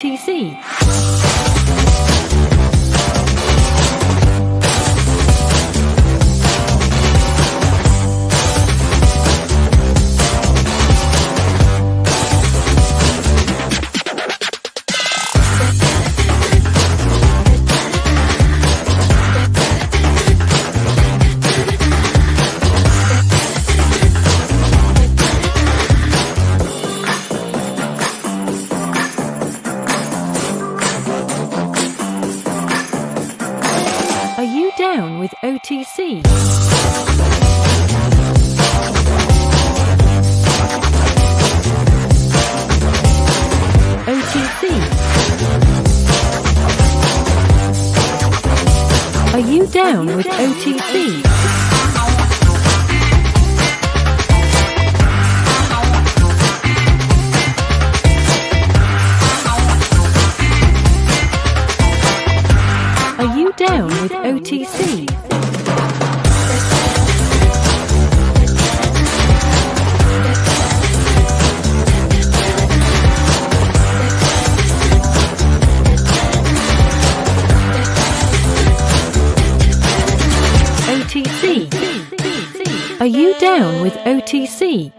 BTC. Are you down with OTC? OTC. Are you down with OTC? Are you down with OTC? OTC. Are you down with OTC?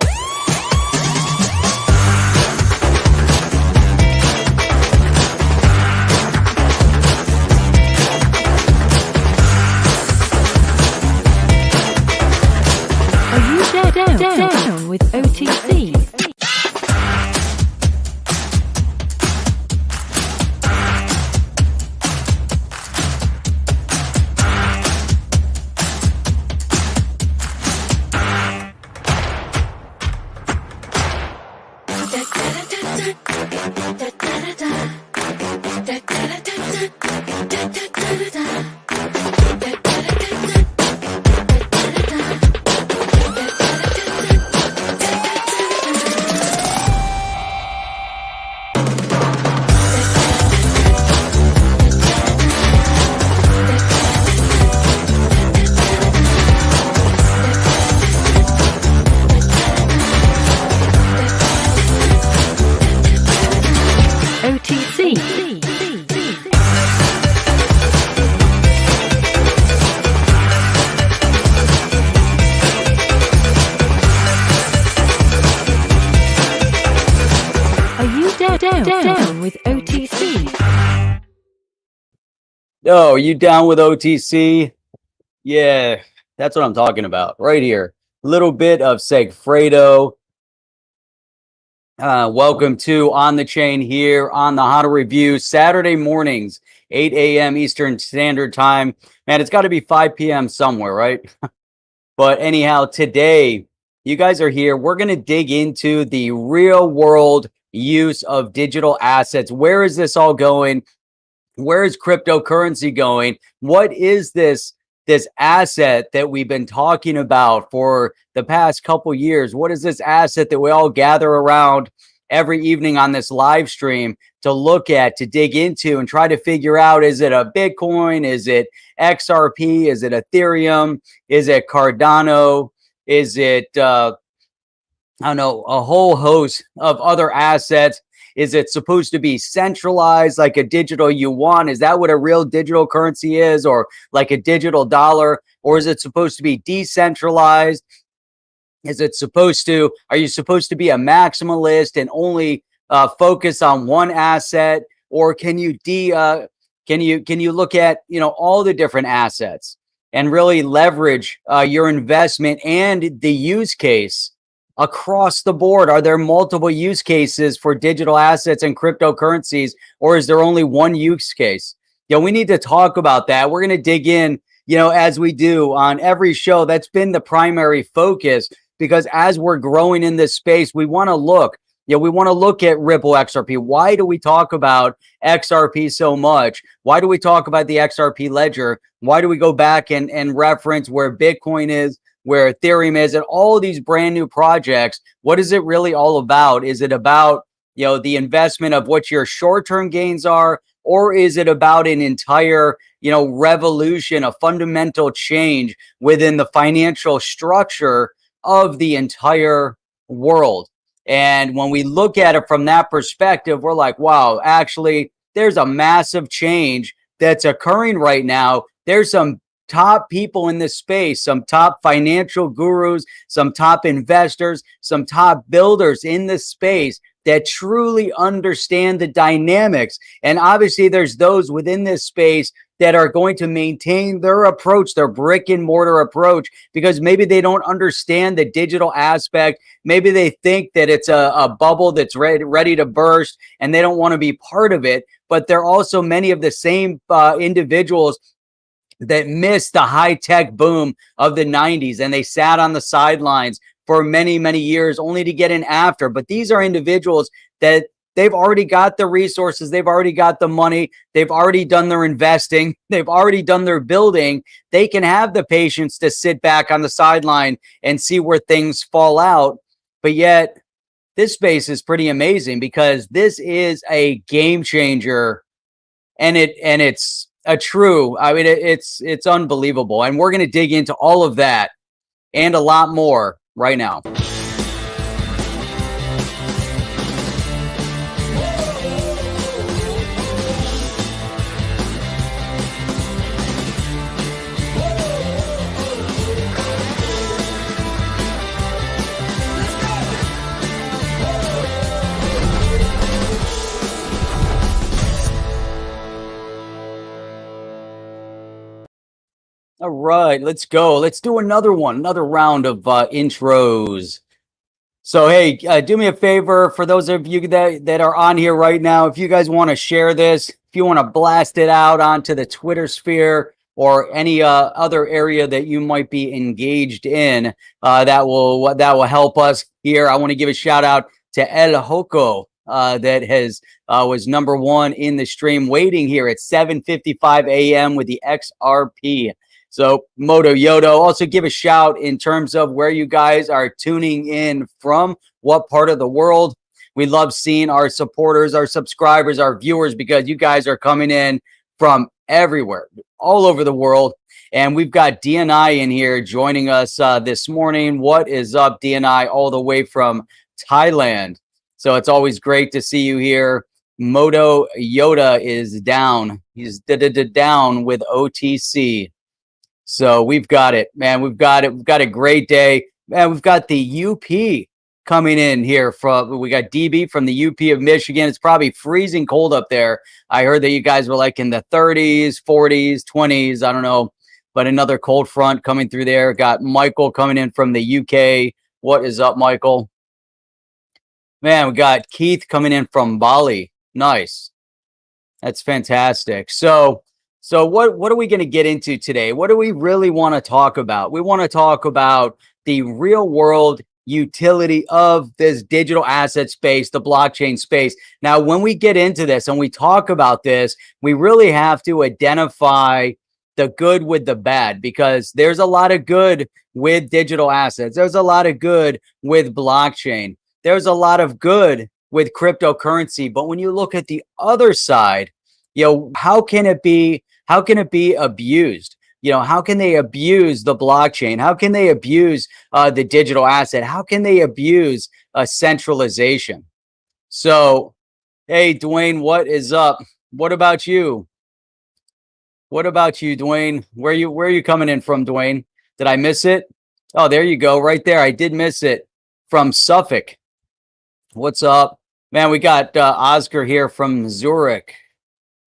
Down with OTC. Down with OTC. Oh, you down with OTC? Yeah, that's what I'm talking about right here. A little bit of Segfredo. Welcome to On the Chain here on the How to Review Saturday mornings, 8 a.m. Eastern Standard Time. Man, it's got to be 5 p.m. somewhere, right? But anyhow, today, you guys are here. We're going to dig into the real world use of digital assets. Where is this all going? Where is cryptocurrency going? What is this asset that we've been talking about for the past couple years? What is this asset that we all gather around every evening on this live stream to look at, to dig into and try to figure out, is it a Bitcoin? Is it XRP? Is it Ethereum? Is it Cardano? Is it I don't know, a whole host of other assets? Is it supposed to be centralized like a digital yuan? Is that what a real digital currency is, or like a digital dollar? Or is it supposed to be decentralized? Is it supposed to, are you supposed to be a maximalist and only focus on one asset? Or can you look at, all the different assets and really leverage your investment and the use case across the board? Are there multiple use cases for digital assets and cryptocurrencies, or is there only one use case? We need to talk about that. We're going to dig in, as we do on every show. That's been the primary focus, because as we're growing in this space, we want to look, we want to look at Ripple XRP. Why do we talk about XRP so much? Why do we talk about the XRP ledger? Why do we go back and reference where Bitcoin is, where Ethereum is, and all of these brand new projects? What is it really all about? Is it about, the investment of what your short-term gains are, or is it about an entire, revolution, a fundamental change within the financial structure of the entire world? And when we look at it from that perspective, we're like, wow, actually, there's a massive change that's occurring right now. There's some top people in this space, some top financial gurus, some top investors, some top builders in this space that truly understand the dynamics. And obviously, there's those within this space that are going to maintain their approach, their brick and mortar approach, because maybe they don't understand the digital aspect. Maybe they think that it's a bubble that's ready to burst and they don't want to be part of it. But there are also many of the same individuals that missed the high-tech boom of the 90s, and they sat on the sidelines for many, many years only to get in after. But these are individuals that they've already got the resources, they've already got the money, they've already done their investing, they've already done their building. They can have the patience to sit back on the sideline and see where things fall out. But yet, this space is pretty amazing because this is a game changer, and it's a true, I mean, it's unbelievable. And we're going to dig into all of that and a lot more right now. All right, let's go. Let's do another one, another round of intros. So, hey, do me a favor, for those of you that are on here right now, if you guys want to share this, if you want to blast it out onto the Twitter sphere or any other area that you might be engaged in, that will help us here. I want to give a shout out to El Hoco, that has was number one in the stream, waiting here at 7:55 a.m. with the XRP. So Moto Yodo, also give a shout in terms of where you guys are tuning in from, what part of the world. We love seeing our supporters, our subscribers, our viewers, because you guys are coming in from everywhere, all over the world. And we've got DNI in here joining us this morning. What is up, DNI, all the way from Thailand? So it's always great to see you here. Moto Yoda is down. He's down with OTC. So we've got it, man. We've got it. We've got a great day, man. We've got the UP coming in here we got DB from the UP of Michigan. It's probably freezing cold up there. I heard that you guys were like in the 30s, 40s, 20s. I don't know, but another cold front coming through there. Got Michael coming in from the UK. What is up, Michael? Man, we got Keith coming in from Bali. Nice. That's fantastic. So what are we going to get into today? What do we really want to talk about? We want to talk about the real world utility of this digital asset space, the blockchain space. Now, when we get into this and we talk about this, we really have to identify the good with the bad, because there's a lot of good with digital assets. There's a lot of good with blockchain. There's a lot of good with cryptocurrency. But when you look at the other side, how can it be abused? How can they abuse the blockchain? How can they abuse the digital asset? How can they abuse centralization? So, hey, Dwayne, what is up? What about you? What about you, Dwayne? Where are you coming in from, Dwayne? Did I miss it? Oh, there you go, right there. I did miss it. From Suffolk. What's up, man? We got Oscar here from Zurich.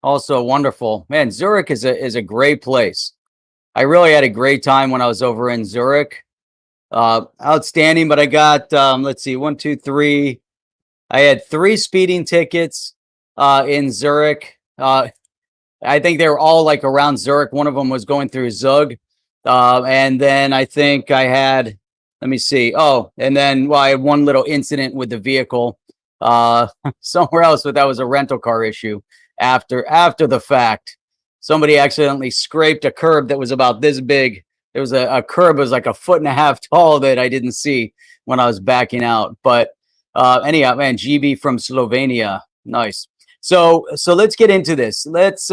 Also wonderful, man. Zurich is a great place. I really had a great time when I was over in Zurich. Outstanding. But I got let's see, 1, 2, 3. I had 3 speeding tickets in Zurich. I think they were all like around Zurich. One of them was going through Zug, and then I think I had. Let me see. Oh, and then I had one little incident with the vehicle somewhere else, but that was a rental car issue. After the fact, somebody accidentally scraped a curb that was about this big. There was a curb that was like 1.5 feet tall that I didn't see when I was backing out. But anyhow, man, GB from Slovenia, nice. So let's get into this. Let's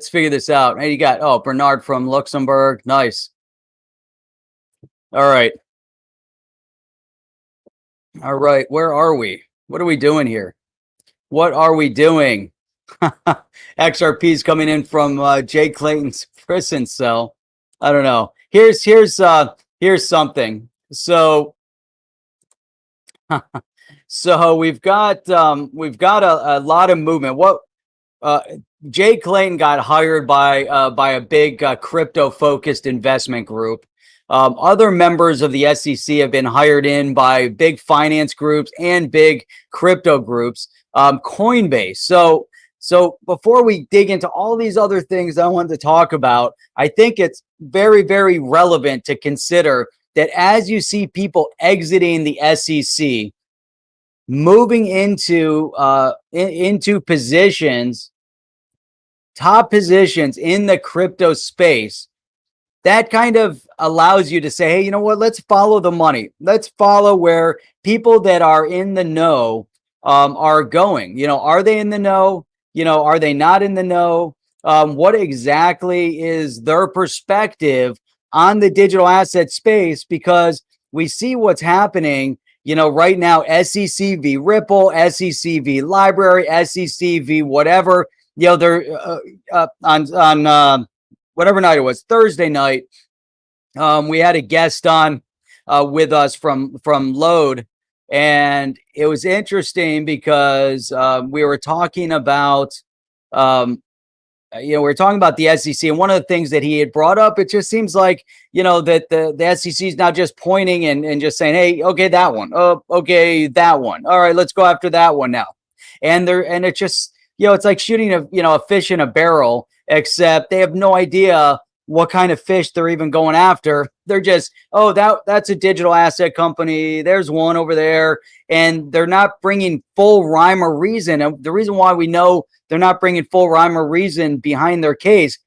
figure this out. Hey, you got Bernard from Luxembourg, nice. All right. All right, where are we? What are we doing here? What are we doing? XRP is coming in from Jay Clayton's prison cell. I don't know. Here's something. So so we've got a lot of movement. What uh, Jay Clayton got hired by a big crypto focused investment group. Other members of the SEC have been hired in by big finance groups and big crypto groups. Coinbase. So before we dig into all these other things I wanted to talk about, I think it's very, very relevant to consider that as you see people exiting the SEC, moving into positions, top positions in the crypto space, that kind of allows you to say, hey, you know what? Let's follow the money. Let's follow where people that are in the know are going. Are they in the know? Are they not in the know? What exactly is their perspective on the digital asset space? Because we see what's happening, right now, SEC v Ripple, SEC v Library, SEC v whatever, they're on whatever night it was, Thursday night. We had a guest on with us from Load, and it was interesting because we were talking about we were talking about the SEC, and one of the things that he had brought up, it just seems like that the SEC is now just pointing and just saying, hey, okay, that one, oh, okay, that one, all right, let's go after that one now, and it's just it's like shooting a fish in a barrel, except they have no idea what kind of fish they're even going after. They're just, oh, that's a digital asset company. There's one over there. And they're not bringing full rhyme or reason. And the reason why we know they're not bringing full rhyme or reason behind their case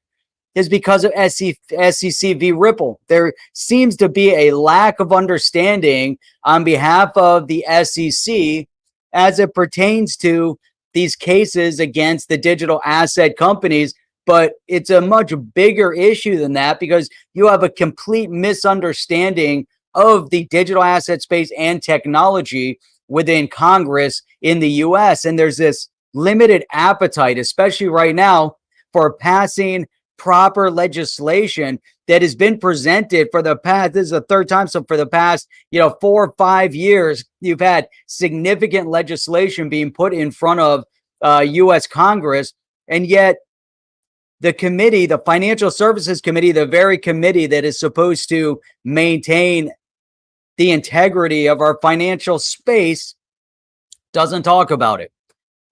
is because of SEC v Ripple. There seems to be a lack of understanding on behalf of the SEC as it pertains to these cases against the digital asset companies. But it's a much bigger issue than that, because you have a complete misunderstanding of the digital asset space and technology within Congress in the US. And there's this limited appetite, especially right now, for passing proper legislation that has been presented for the past, this is the third time. So for the past, 4 or 5 years, you've had significant legislation being put in front of US Congress. And yet, the committee, the Financial Services Committee, the very committee that is supposed to maintain the integrity of our financial space, doesn't talk about it.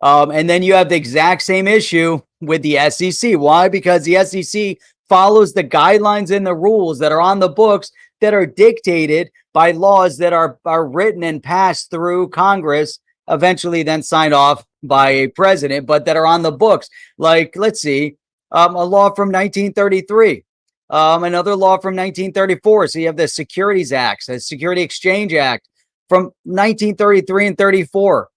And then you have the exact same issue with the SEC. Why? Because the SEC follows the guidelines and the rules that are on the books that are dictated by laws that are written and passed through Congress, eventually then signed off by a president, but that are on the books. Like, let's see, a law from 1933, another law from 1934. So you have the Securities Acts, the Security Exchange Act from 1933 and 34.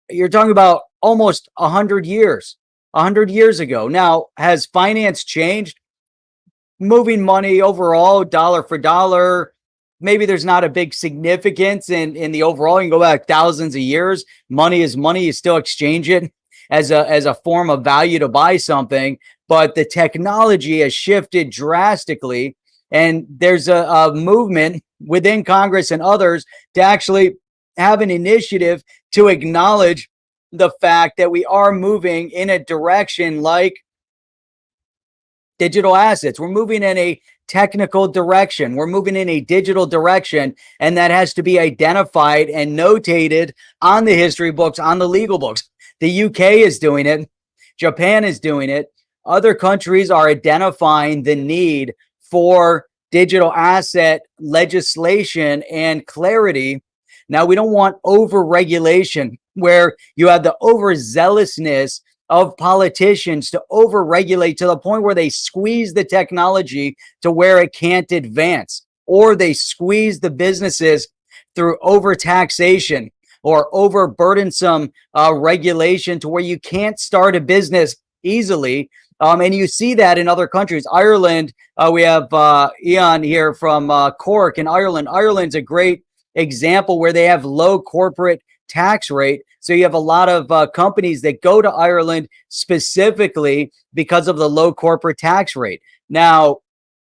You're talking about almost 100 years ago. Now, has finance changed? Moving money overall, dollar for dollar, maybe there's not a big significance in the overall. You can go back thousands of years. Money is money. You still exchange it as a form of value to buy something, but the technology has shifted drastically, and there's a movement within Congress and others to actually have an initiative to acknowledge the fact that we are moving in a direction like digital assets. We're moving in a technical direction. We're moving in a digital direction, and that has to be identified and notated on the history books, on the legal books. The UK is doing it. Japan is doing it. Other countries are identifying the need for digital asset legislation and clarity. Now, we don't want over-regulation where you have the overzealousness of politicians to over-regulate to the point where they squeeze the technology to where it can't advance, or they squeeze the businesses through overtaxation or overburdensome regulation to where you can't start a business easily. And you see that in other countries. Ireland, we have Ian here from Cork in Ireland. Ireland's a great example where they have low corporate tax rate. So you have a lot of companies that go to Ireland specifically because of the low corporate tax rate. Now,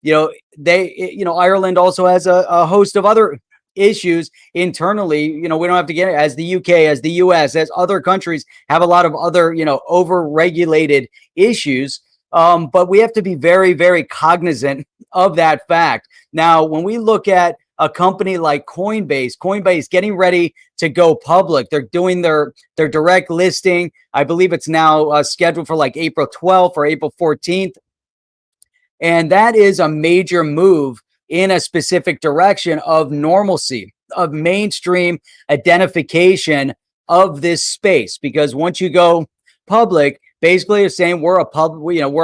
Ireland also has a host of other issues internally. We don't have to get it, as the UK, as the US, as other countries have a lot of other, over-regulated issues. But we have to be very, very cognizant of that fact. Now, when we look at a company like Coinbase getting ready to go public, they're doing their direct listing. I believe it's now scheduled for like April 12th or April 14th. And that is a major move in a specific direction of normalcy, of mainstream identification of this space. Because once you go public, basically you're saying we're a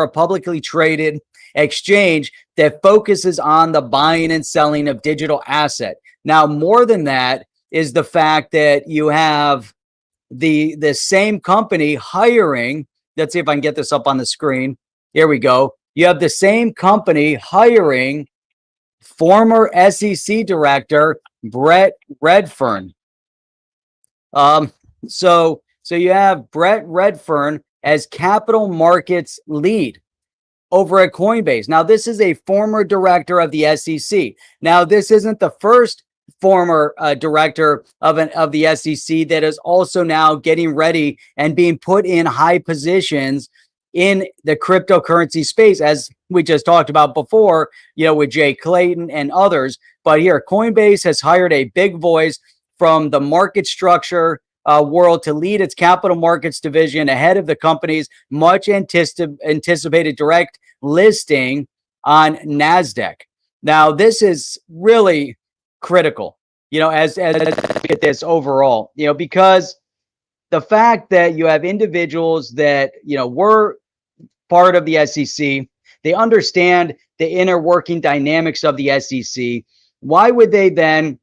publicly traded exchange that focuses on the buying and selling of digital asset. Now, more than that is the fact that you have the same company hiring. Let's see if I can get this up on the screen. Here we go. You have the same company hiring former SEC director Brett Redfern. So you have Brett Redfern as capital markets lead over at Coinbase. Now, this is a former director of the SEC. Now, this isn't the first former director of the SEC that is also now getting ready and being put in high positions in the cryptocurrency space, as we just talked about before, with Jay Clayton and others. But here, Coinbase has hired a big voice from the market structure world to lead its capital markets division ahead of the company's much anticipated direct listing on NASDAQ. Now, this is really critical, as we look at this overall, because the fact that you have individuals that, were part of the SEC, they understand the inner working dynamics of the SEC. Why would they then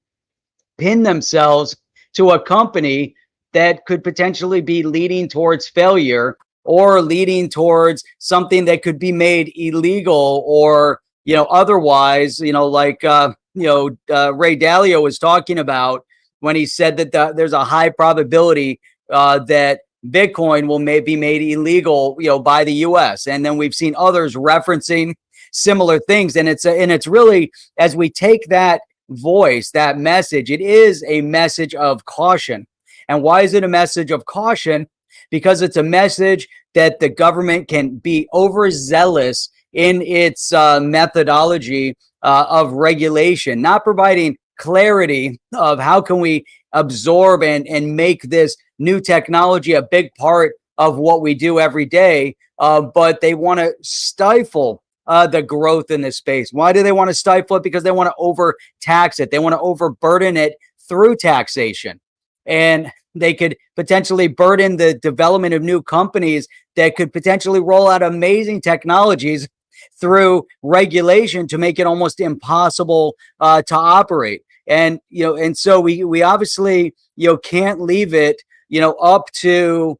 pin themselves to a company that could potentially be leading towards failure or leading towards something that could be made illegal or, otherwise, like, Ray Dalio was talking about when he said that there's a high probability that Bitcoin will be made illegal, by the US. And then we've seen others referencing similar things. And it's really, as we take that voice, that message, it is a message of caution. And why is it a message of caution? Because it's a message that the government can be overzealous in its methodology of regulation, not providing clarity of how can we absorb and make this new technology a big part of what we do every day, but they want to stifle the growth in this space. Why do they want to stifle it? Because they want to overtax it. They want to overburden it through taxation. And they could potentially burden the development of new companies that could potentially roll out amazing technologies through regulation to make it almost impossible to operate. And, and so we obviously, can't leave it, up to,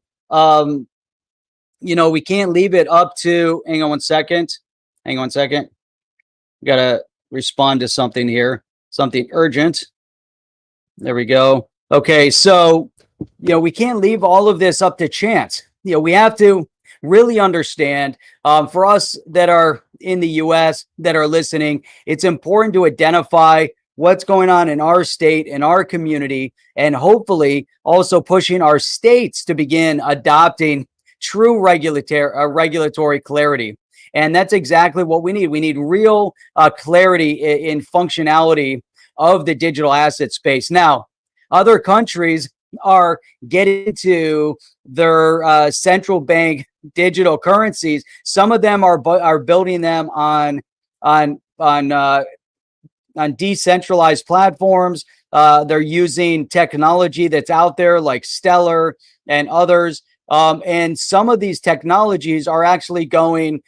we can't leave it up to, hang on one second. Got to respond to something here, something urgent. There we go. Okay. So, we can't leave all of this up to chance. We have to really understand, for us that are in the US that are listening, it's important to identify what's going on in our state, in our community, and hopefully also pushing our states to begin adopting true regulatory clarity. And that's exactly what we need. We need real clarity in functionality of the digital asset space. Now, other countries are getting to their central bank digital currencies. Some of them are building them on decentralized platforms. They're using technology that's out there like Stellar and others. And some of these technologies are actually going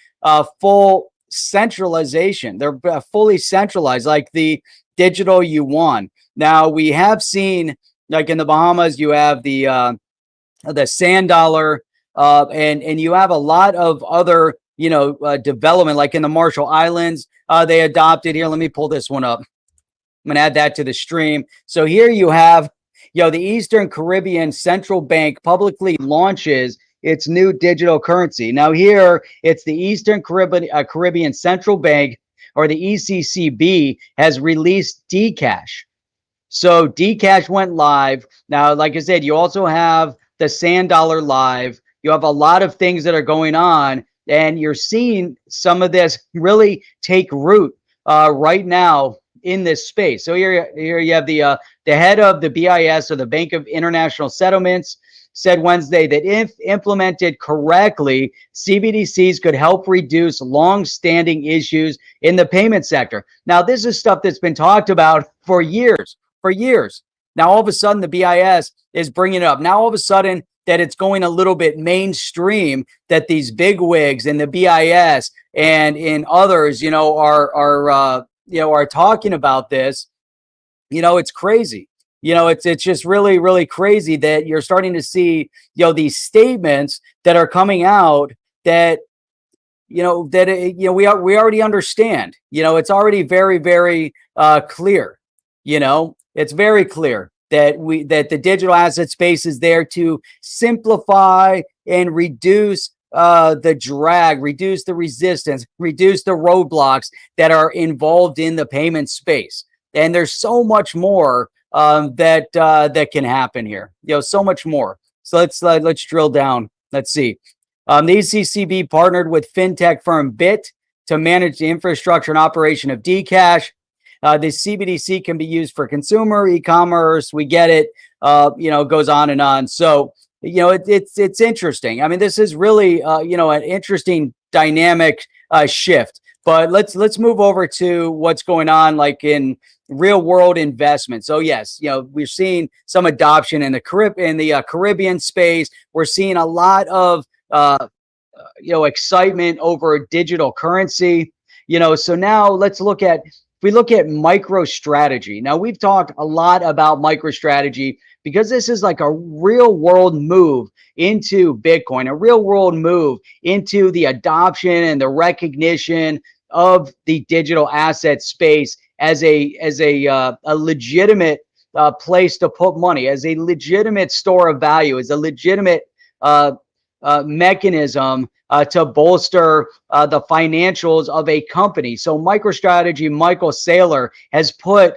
full centralization. They're fully centralized, like the digital yuan. Now, we have seen, like in the Bahamas, you have the sand dollar, and you have a lot of other, development, like in the Marshall Islands, they adopted here. Let me pull this one up. I'm gonna add that to the stream. So here you have, the Eastern Caribbean Central Bank publicly launches its new digital currency. Now here it's the Eastern Caribbean Central Bank, or the ECCB, has released Dcash. So Dcash went live. Now, like I said, you also have the Sand Dollar live. You have a lot of things that are going on, and you're seeing some of this really take root right now in this space. So here you have the head of the BIS, or the Bank of International Settlements, said Wednesday that if implemented correctly, CBDCs could help reduce long-standing issues in the payment sector. Now, this is stuff that's been talked about for years. Now, all of a sudden, the BIS is bringing it up. Now, all of a sudden, that it's going a little bit mainstream, that these big wigs in the BIS and in others, are talking about this. It's crazy. It's just really, really crazy that you're starting to see, these statements that are coming out that, we already understand. It's already very, very clear. It's very clear that the digital asset space is there to simplify and reduce the drag, reduce the resistance, reduce the roadblocks that are involved in the payment space. And there's so much more that can happen here. So much more. So let's drill down. Let's see. The ECCB partnered with fintech firm Bit to manage the infrastructure and operation of Dcash. The CBDC can be used for consumer, e-commerce. We get it. It goes on and on. So, it's interesting. I mean, this is really, an interesting dynamic shift. But let's move over to what's going on, like in real world investment. So yes, we're seeing some adoption in the Caribbean space. We're seeing a lot of excitement over digital currency. So now let's look at. If we look at MicroStrategy, now we've talked a lot about MicroStrategy because this is like a real world move into Bitcoin, a real world move into the adoption and the recognition of the digital asset space as a legitimate place to put money, as a legitimate store of value, as a legitimate mechanism to bolster the financials of a company. So MicroStrategy, Michael Saylor has put,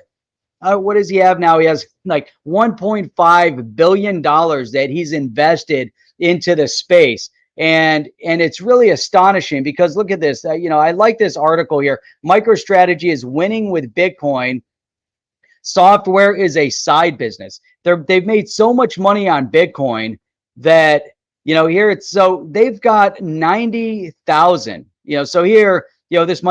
what does he have now? He has like $1.5 billion that he's invested into the space. And it's really astonishing because look at this. I like this article here. MicroStrategy is winning with Bitcoin. Software is a side business. They've made so much money on Bitcoin that here it's, so they've got 90,000, so here, this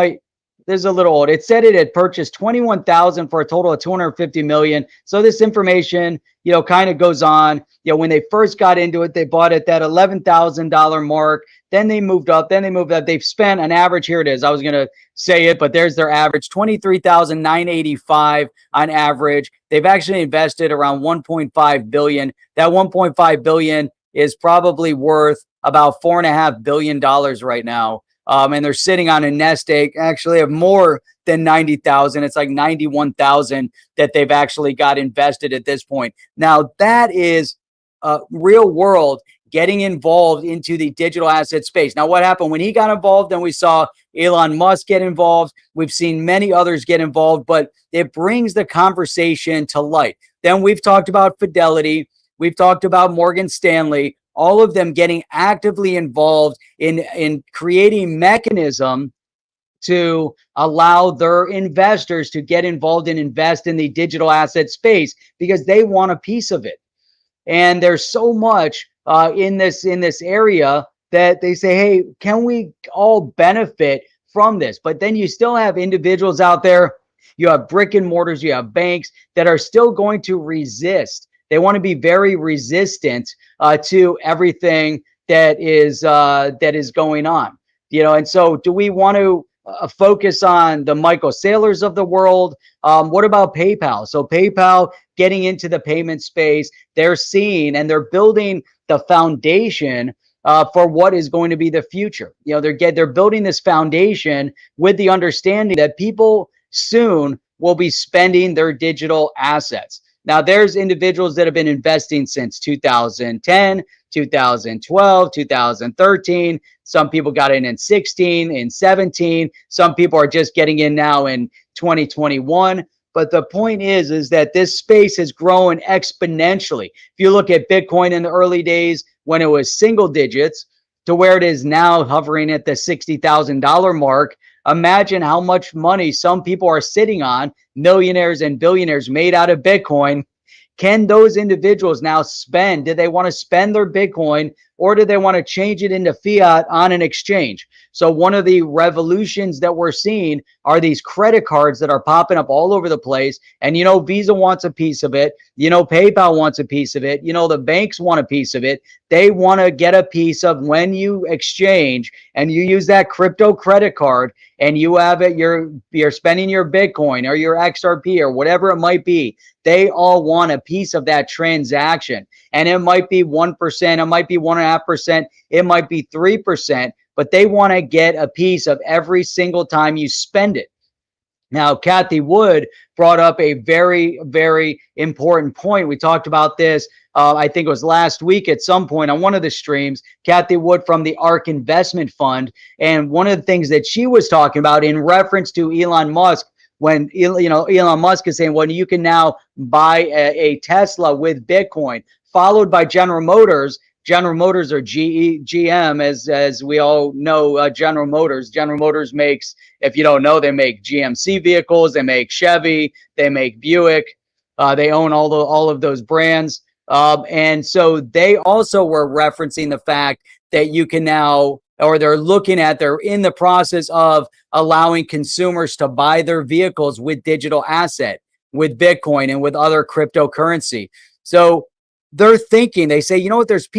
is a little old. It said it had purchased 21,000 for a total of 250 million. So this information, kind of goes on. When they first got into it, they bought at that $11,000 mark. Then they moved up. They've spent an average. Here it is. I was going to say it, but there's their average, 23,985 on average. They've actually invested around 1.5 billion. That 1.5 billion is probably worth about $4.5 billion right now. And they're sitting on a nest egg actually of more than 90,000. It's like 91,000 that they've actually got invested at this point. Now that is real world getting involved into the digital asset space. Now what happened when he got involved? Then we saw Elon Musk get involved. We've seen many others get involved, but it brings the conversation to light. Then we've talked about Fidelity. We've talked about Morgan Stanley, all of them getting actively involved in creating mechanism to allow their investors to get involved and invest in the digital asset space because they want a piece of it. And there's so much in this area that they say, hey, can we all benefit from this? But then you still have individuals out there, you have brick and mortars, you have banks that are still going to resist. They want to be very resistant to everything that is going on, And so, do we want to focus on the Michael Saylors of the world? What about PayPal? So PayPal getting into the payment space, they're seeing and they're building the foundation for what is going to be the future. They're building this foundation with the understanding that people soon will be spending their digital assets. Now, there's individuals that have been investing since 2010, 2012, 2013. Some people got in 16, in 17. Some people are just getting in now in 2021. But the point is that this space has grown exponentially. If you look at Bitcoin in the early days when it was single digits to where it is now hovering at the $60,000 mark, imagine how much money some people are sitting on, millionaires and billionaires made out of Bitcoin. Can those individuals now spend? Do they want to spend their Bitcoin, or do they want to change it into fiat on an exchange? So one of the revolutions that we're seeing are these credit cards that are popping up all over the place. And, Visa wants a piece of it. PayPal wants a piece of it. The banks want a piece of it. They want to get a piece of when you exchange and you use that crypto credit card and you have it, you're spending your Bitcoin or your XRP or whatever it might be. They all want a piece of that transaction. And it might be 1%, it might be 1.5%, it might be 3%, but they want to get a piece of every single time you spend it. Now, Cathie Wood brought up a very, very important point. We talked about this, I think it was last week at some point on one of the streams, Cathie Wood from the ARK Investment Fund. And one of the things that she was talking about in reference to Elon Musk, when Elon Musk is saying, well, you can now buy a Tesla with Bitcoin, followed by General Motors. General Motors or GM, as we all know, General Motors. General Motors makes, if you don't know, they make GMC vehicles, they make Chevy, they make Buick. They own all of those brands. And so they also were referencing the fact that you can now, or they're in the process of allowing consumers to buy their vehicles with digital asset, with Bitcoin and with other cryptocurrency. So they're thinking, they say, there's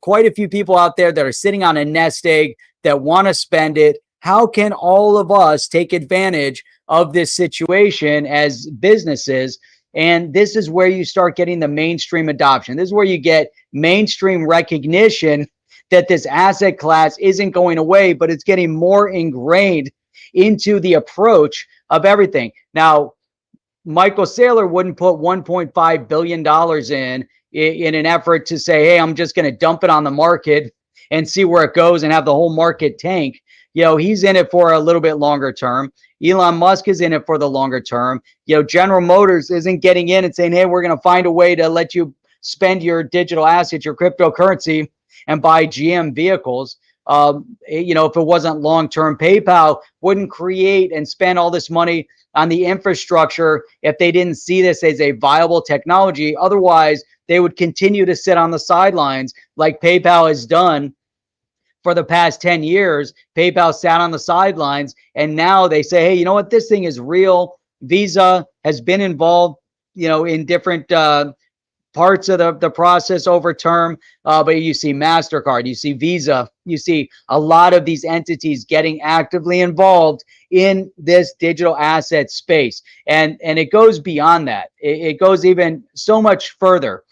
quite a few people out there that are sitting on a nest egg that want to spend it. How can all of us take advantage of this situation as businesses? And this is where you start getting the mainstream adoption. This is where you get mainstream recognition that this asset class isn't going away, but it's getting more ingrained into the approach of everything. Now, Michael Saylor wouldn't put $1.5 billion in an effort to say, hey, I'm just going to dump it on the market and see where it goes and have the whole market tank. He's in it for a little bit longer term. Elon Musk is in it for the longer term. General Motors isn't getting in and saying, hey, we're going to find a way to let you spend your digital assets, your cryptocurrency, and buy GM vehicles. If it wasn't long-term, PayPal wouldn't create and spend all this money on the infrastructure if they didn't see this as a viable technology. Otherwise, they would continue to sit on the sidelines like PayPal has done for the past 10 years. PayPal sat on the sidelines, and now they say, hey, you know what? This thing is real. Visa has been involved, in different parts of the process over term. But you see MasterCard, you see Visa, you see a lot of these entities getting actively involved in this digital asset space. And it goes beyond that. It goes even so much further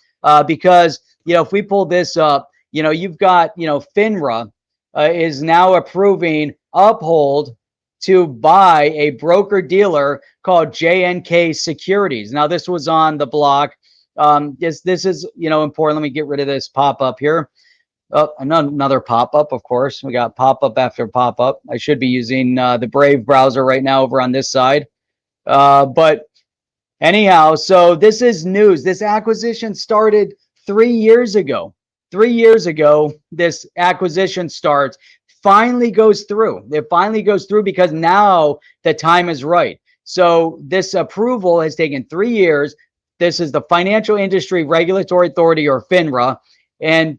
because, if we pull this up, you've got, FINRA is now approving Uphold to buy a broker dealer called JNK Securities. Now, this was on the block. This is, important. Let me get rid of this pop-up here. Oh, another pop-up, of course. We got pop-up after pop-up. I should be using the Brave browser right now over on this side. But anyhow, so this is news. This acquisition started 3 years ago. 3 years ago, this acquisition starts, finally goes through. It finally goes through because now the time is right. So this approval has taken 3 years. This is the Financial Industry Regulatory Authority, or FINRA. And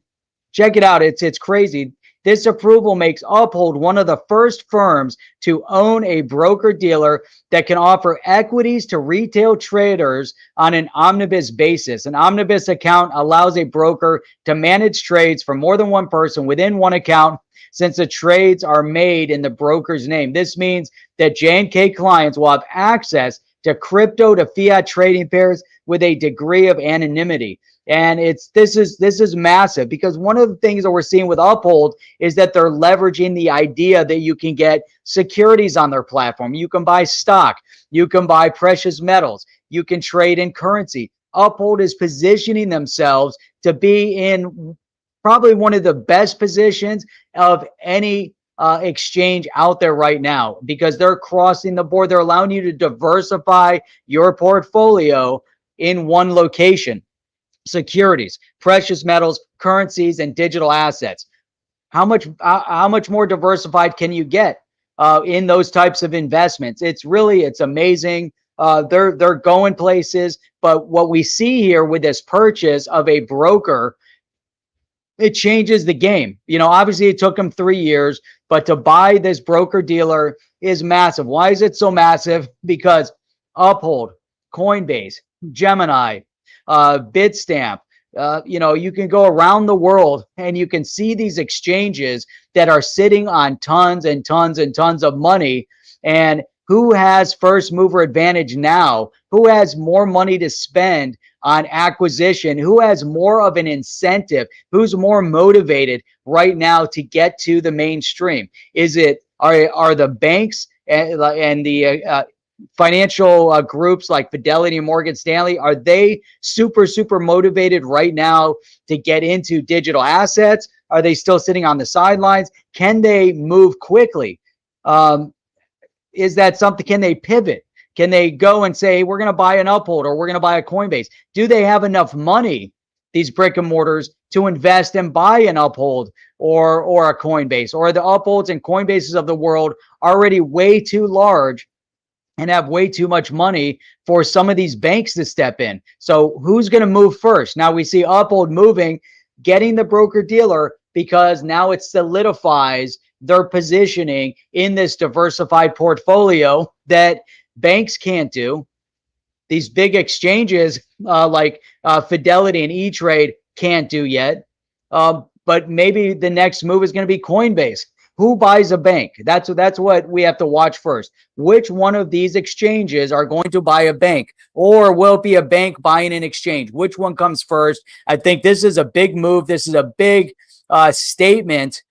check it out. It's crazy. This approval makes Uphold one of the first firms to own a broker dealer that can offer equities to retail traders on an omnibus basis. An omnibus account allows a broker to manage trades for more than one person within one account, since the trades are made in the broker's name. This means that J&K clients will have access to crypto to fiat trading pairs with a degree of anonymity. And this is massive, because one of the things that we're seeing with Uphold is that they're leveraging the idea that you can get securities on their platform. You can buy stock, you can buy precious metals, you can trade in currency. Uphold is positioning themselves to be in probably one of the best positions of any exchange out there right now, because they're crossing the board. They're allowing you to diversify your portfolio in one location: securities, precious metals, currencies, and digital assets. How much more diversified can you get in those types of investments? It's amazing. They're going places. But what we see here with this purchase of a broker, it changes the game. Obviously it took them 3 years, but to buy this broker dealer is massive. Why is it so massive? Because Uphold, Coinbase, Gemini, Bitstamp, you can go around the world and you can see these exchanges that are sitting on tons and tons and tons of money. And who has first mover advantage now? Who has more money to spend on acquisition? Who has more of an incentive? Who's more motivated right now to get to the mainstream? Are the banks and the financial groups like Fidelity and Morgan Stanley, are they super motivated right now to get into digital assets? Are they still sitting on the sidelines? Can they move quickly? Is that something? Can they pivot? Can they go and say, we're going to buy an Uphold or we're going to buy a Coinbase? Do they have enough money, these brick and mortars, to invest and buy an Uphold or a Coinbase? Or are the Upholds and Coinbases of the world already way too large and have way too much money for some of these banks to step in? So who's going to move first? Now we see Uphold moving, getting the broker dealer, because now it solidifies their positioning in this diversified portfolio that banks can't do. These big exchanges like Fidelity and E-Trade can't do yet. But maybe the next move is going to be Coinbase. Who buys a bank? That's what we have to watch first. Which one of these exchanges are going to buy a bank? Or will it be a bank buying an exchange? Which one comes first? I think this is a big move. This is a big statement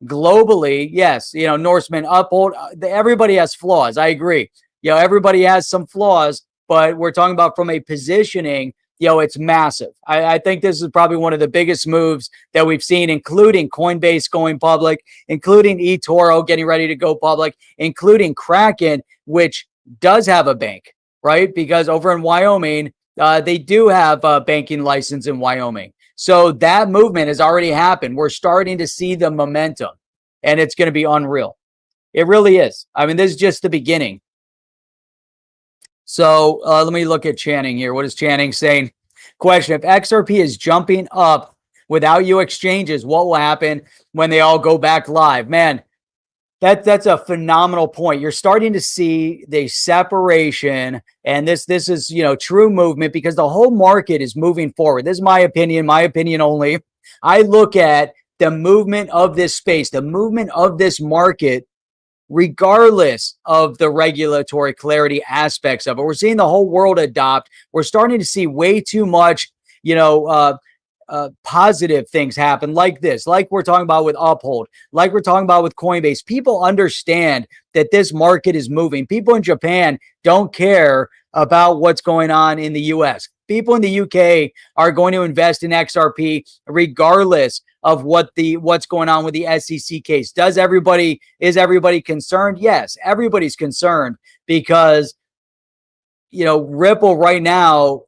globally. Yes, Norseman, Uphold, everybody has flaws. I agree. Everybody has some flaws, but we're talking about from a positioning, it's massive. I think this is probably one of the biggest moves that we've seen, including Coinbase going public, including eToro getting ready to go public, including Kraken, which does have a bank, right? Because over in Wyoming, they do have a banking license in Wyoming. So that movement has already happened. We're starting to see the momentum, and it's going to be unreal. It really is. I mean, this is just the beginning. So let me look at Channing here. What is Channing saying? Question: if XRP is jumping up without you exchanges, what will happen when they all go back live? Man, that's a phenomenal point. You're starting to see the separation, and this is true movement, because the whole market is moving forward. This is my opinion only. I look at the movement of this space, the movement of this market, regardless of the regulatory clarity aspects of it. We're seeing the whole world adopt. We're starting to see way too much, positive things happen like this, like we're talking about with Uphold, like we're talking about with Coinbase. People understand that this market is moving. People in Japan don't care about what's going on in the US. People in the UK are going to invest in XRP regardless of what's going on with the SEC case. Is everybody concerned? Yes, everybody's concerned, because Ripple right now,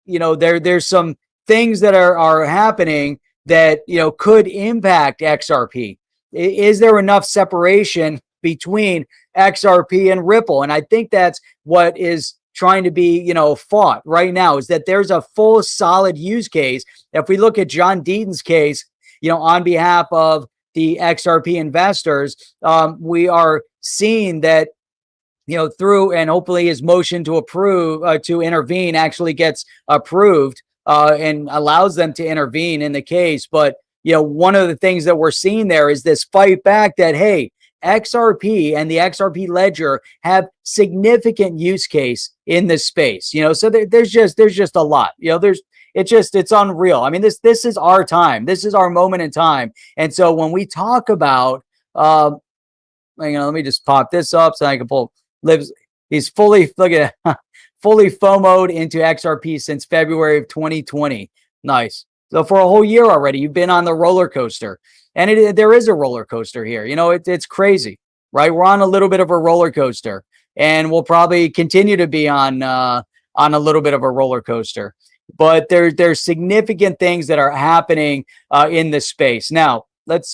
there's some things that are happening that could impact XRP. Is there enough separation between XRP and Ripple? And I think that's what is trying to be fought right now, is that there's a full solid use case. If we look at John Deaton's case, on behalf of the XRP investors, we are seeing that through, and hopefully his motion to approve to intervene actually gets approved and allows them to intervene in the case. But one of the things that we're seeing there is this fight back that, hey, XRP and the XRP ledger have significant use case in this space. So there's just a lot. It's unreal. I mean, this is our time. This is our moment in time. And so when we talk about, let me just pop this up so I can pull lives. He's fully fully FOMO'd into XRP since February of 2020. Nice. So for a whole year already, you've been on the roller coaster, and there is a roller coaster here. It's crazy, right? We're on a little bit of a roller coaster, and we'll probably continue to be on a little bit of a roller coaster. But there's significant things that are happening in this space. Now, let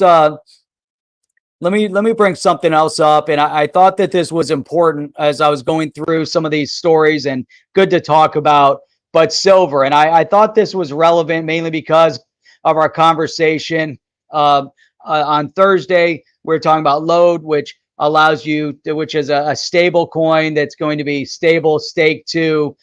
me bring something else up. And I thought that this was important as I was going through some of these stories and good to talk about, but silver. And I thought this was relevant mainly because of our conversation on Thursday. We're talking about load, which allows you, which is a stable coin that's going to be stable staked to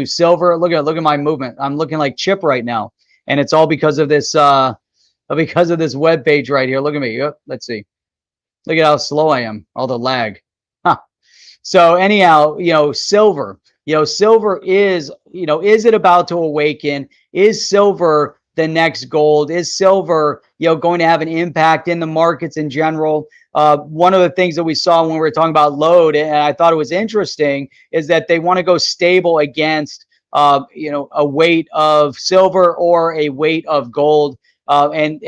silver. Look at my movement. I'm looking like Chip right now. And it's all because of this web page right here. Look at me. Yep, let's see. Look at how slow I am. All the lag. Huh. So anyhow, silver. Silver is it about to awaken? Is silver the next gold? Is silver, going to have an impact in the markets in general? One of the things that we saw when we were talking about load, and I thought it was interesting, is that they want to go stable against, a weight of silver or a weight of gold. And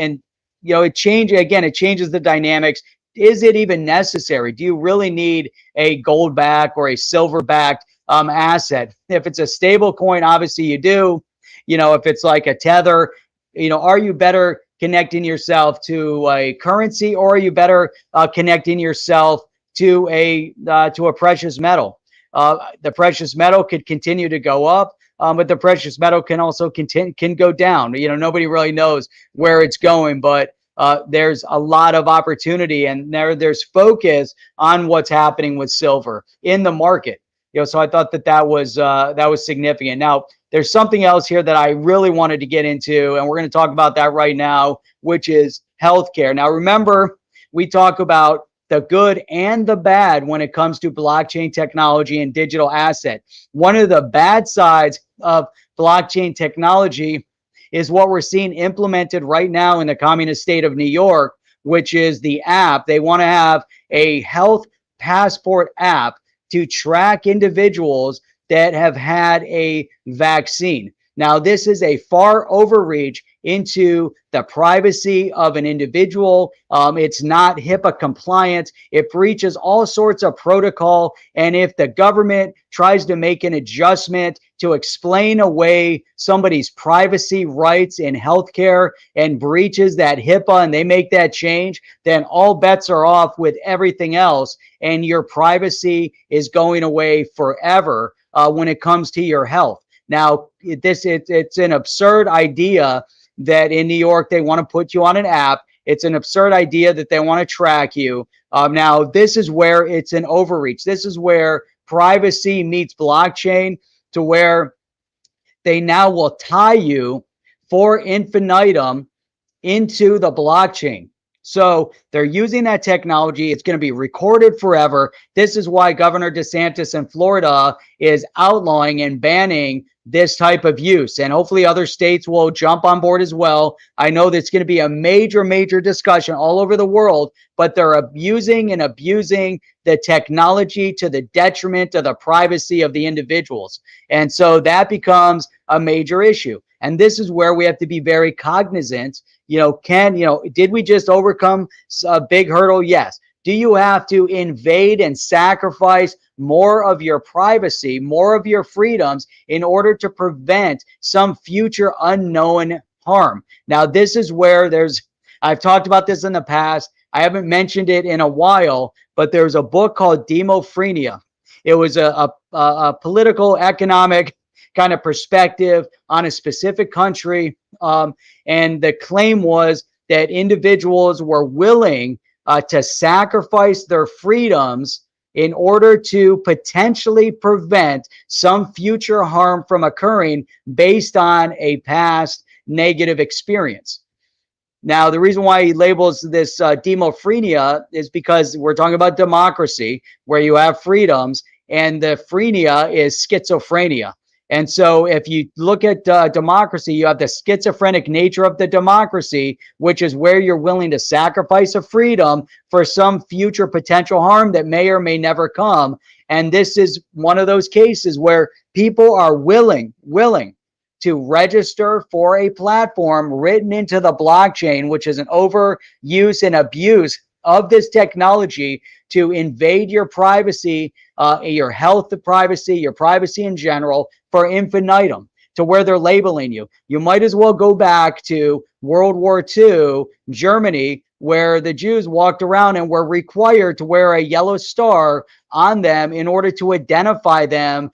it changes the dynamics. Is it even necessary? Do you really need a gold back or a silver backed asset? If it's a stable coin, obviously you do. If it's like a tether, are you better connecting yourself to a currency, or are you better connecting yourself to a precious metal? The precious metal could continue to go up, but the precious metal can also can go down. Nobody really knows where it's going, but there's a lot of opportunity, and there's focus on what's happening with silver in the market. So I thought that was significant. Now, there's something else here that I really wanted to get into, and we're going to talk about that right now, which is healthcare. Now, remember, we talk about the good and the bad when it comes to blockchain technology and digital asset. One of the bad sides of blockchain technology is what we're seeing implemented right now in the communist state of New York, which is the app. They want to have a health passport app to track individuals that have had a vaccine. Now, this is a far overreach into the privacy of an individual. It's not HIPAA compliant. It breaches all sorts of protocol. And if the government tries to make an adjustment to explain away somebody's privacy rights in healthcare and breaches that HIPAA, and they make that change, then all bets are off with everything else. And your privacy is going away forever when it comes to your health. Now, it's an absurd idea that in New York, they want to put you on an app. It's an absurd idea that they want to track you. Now, this is where it's an overreach. This is where privacy meets blockchain, to where they now will tie you for infinitum into the blockchain. So they're using that technology. It's going to be recorded forever. This is why Governor DeSantis in Florida is outlawing and banning this type of use. And hopefully other states will jump on board as well. I know that's going to be a major, major discussion all over the world, but they're abusing the technology to the detriment of the privacy of the individuals. And so that becomes a major issue. And this is where we have to be very cognizant. Did we just overcome a big hurdle? Yes. Do you have to invade and sacrifice more of your privacy, more of your freedoms in order to prevent some future unknown harm? Now, this is where I've talked about this in the past. I haven't mentioned it in a while, but there's a book called Demophrenia. It was a political, economic kind of perspective on a specific country. And the claim was that individuals were willing to sacrifice their freedoms in order to potentially prevent some future harm from occurring based on a past negative experience. Now, the reason why he labels this demophrenia is because we're talking about democracy, where you have freedoms, and the phrenia is schizophrenia. And so if you look at democracy, you have the schizophrenic nature of the democracy, which is where you're willing to sacrifice a freedom for some future potential harm that may or may never come. And this is one of those cases where people are willing to register for a platform written into the blockchain, which is an overuse and abuse of this technology to invade your privacy, your health privacy, your privacy in general, for infinitum, to where they're labeling you. You might as well go back to World War II, Germany, where the Jews walked around and were required to wear a yellow star on them in order to identify them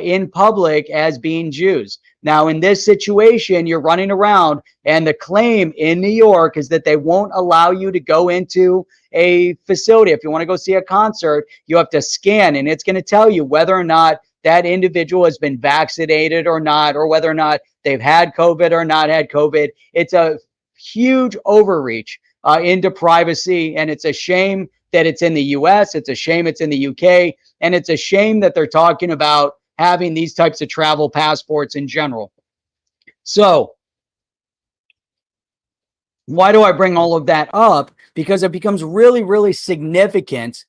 in public as being Jews. Now, in this situation, you're running around, and the claim in New York is that they won't allow you to go into a facility. If you want to go see a concert, you have to scan, and it's going to tell you whether or not that individual has been vaccinated or not, or whether or not they've had COVID or not had COVID. It's a huge overreach into privacy, and it's a shame that it's in the US, it's a shame it's in the UK, and it's a shame that they're talking about having these types of travel passports in general. So why do I bring all of that up? Because it becomes really, really significant,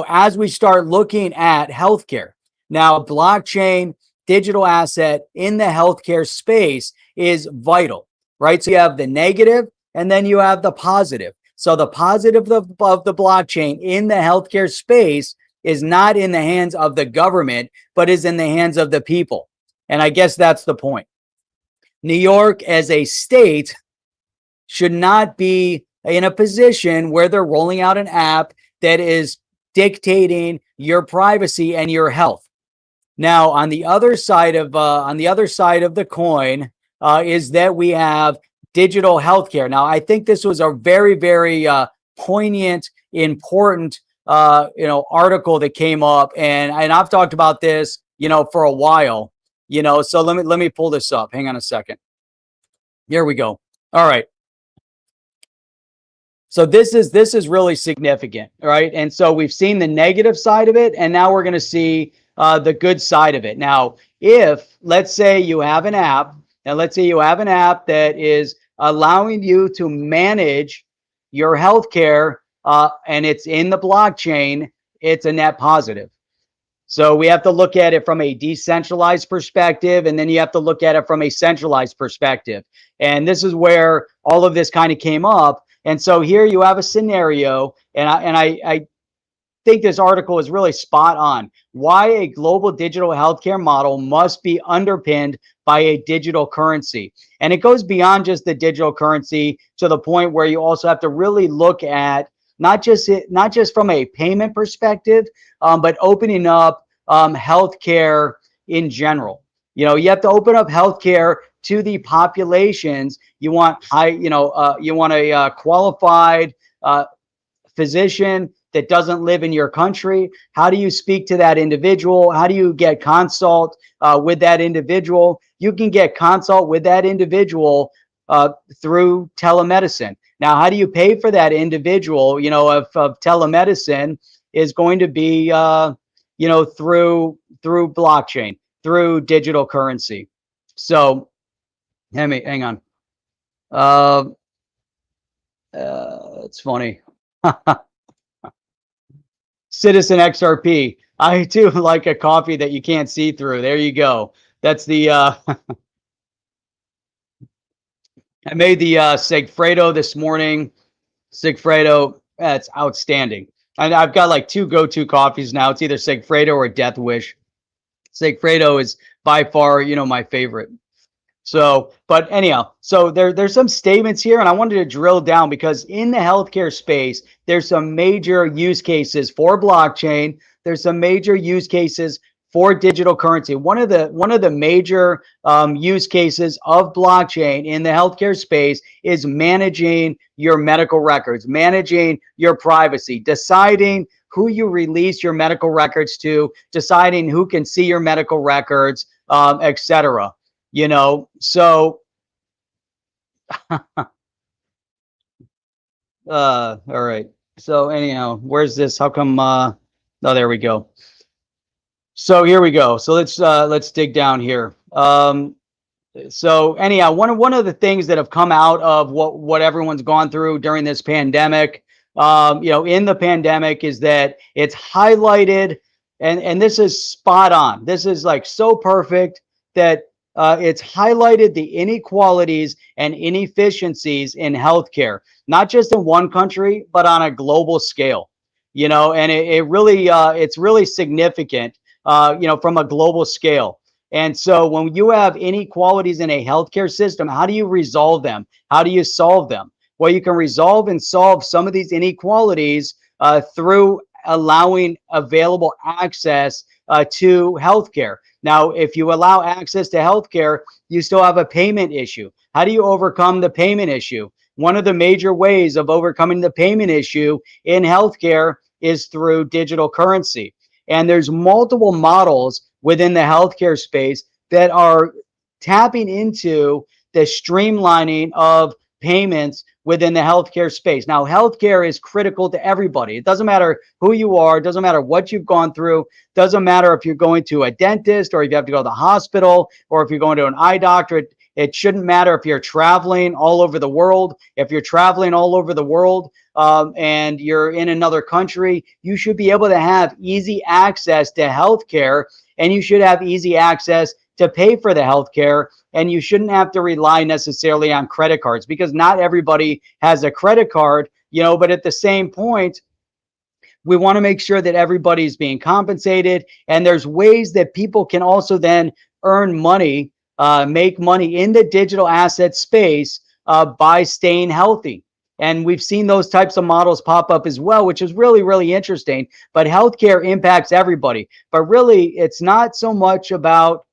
as we start looking at healthcare. Now, blockchain, digital asset in the healthcare space is vital, right? So you have the negative and then you have the positive. So the positive of the blockchain in the healthcare space is not in the hands of the government, but is in the hands of the people. And I guess that's the point. New York as a state should not be in a position where they're rolling out an app that is dictating your privacy and your health. Now, on the other side of the coin is that we have digital healthcare. Now, I think this was a very, very poignant, important article that came up, and I've talked about this for a while. So let me pull this up. Hang on a second. Here we go. All right. So this is really significant, right? And so we've seen the negative side of it, and now we're going to see the good side of it. Now, if let's say you have an app, that is allowing you to manage your healthcare, and it's in the blockchain, it's a net positive. So we have to look at it from a decentralized perspective, and then you have to look at it from a centralized perspective. And this is where all of this kind of came up. And so here you have a scenario, and I think this article is really spot on. Why a global digital healthcare model must be underpinned by a digital currency. And it goes beyond just the digital currency to the point where you also have to really look at not just from a payment perspective, but opening up healthcare in general. You have to open up healthcare to the populations. You want a qualified physician that doesn't live in your country. How do you speak to that individual? How do you get consult with that individual? You can get consult with that individual through telemedicine. Now, how do you pay for that individual? Of telemedicine is going to be through blockchain, through digital currency. So hang on. It's funny. Citizen XRP. I too like a coffee that you can't see through. There you go. That's the I made the Segfredo this morning. Segfredo, that's outstanding. And I've got like two go-to coffees now. It's either Segfredo or Death Wish. Segfredo is by far, my favorite. So, but anyhow, so there's some statements here, and I wanted to drill down because in the healthcare space, there's some major use cases for blockchain. There's some major use cases for digital currency. One of the major use cases of blockchain in the healthcare space is managing your medical records, managing your privacy, deciding who you release your medical records to, deciding who can see your medical records, etc. So All right. So anyhow, where's this? How come? Oh, there we go. So here we go. So let's dig down here. So anyhow, one of the things that have come out of what everyone's gone through during this pandemic, in the pandemic, is that it's highlighted, and this is spot on. This is like so perfect that it's highlighted the inequalities and inefficiencies in healthcare, not just in one country, but on a global scale. And it really it's really significant, from a global scale. And so when you have inequalities in a healthcare system, how do you resolve them? How do you solve them? Well, you can resolve and solve some of these inequalities through allowing available access to healthcare. Now, if you allow access to healthcare, you still have a payment issue. How do you overcome the payment issue? One of the major ways of overcoming the payment issue in healthcare is through digital currency. And there's multiple models within the healthcare space that are tapping into the streamlining of payments within the healthcare space. Now, healthcare is critical to everybody. It doesn't matter who you are, it doesn't matter what you've gone through, doesn't matter if you're going to a dentist or if you have to go to the hospital or if you're going to an eye doctor. It shouldn't matter if you're traveling all over the world. If you're traveling all over the world, and you're in another country, you should be able to have easy access to healthcare, and you should have easy access to pay for the healthcare, and you shouldn't have to rely necessarily on credit cards, because not everybody has a credit card, but at the same point, we want to make sure that everybody's being compensated, and there's ways that people can also then earn money, make money in the digital asset space by staying healthy. And we've seen those types of models pop up as well, which is really, really interesting. But healthcare impacts everybody. But really, it's not so much about.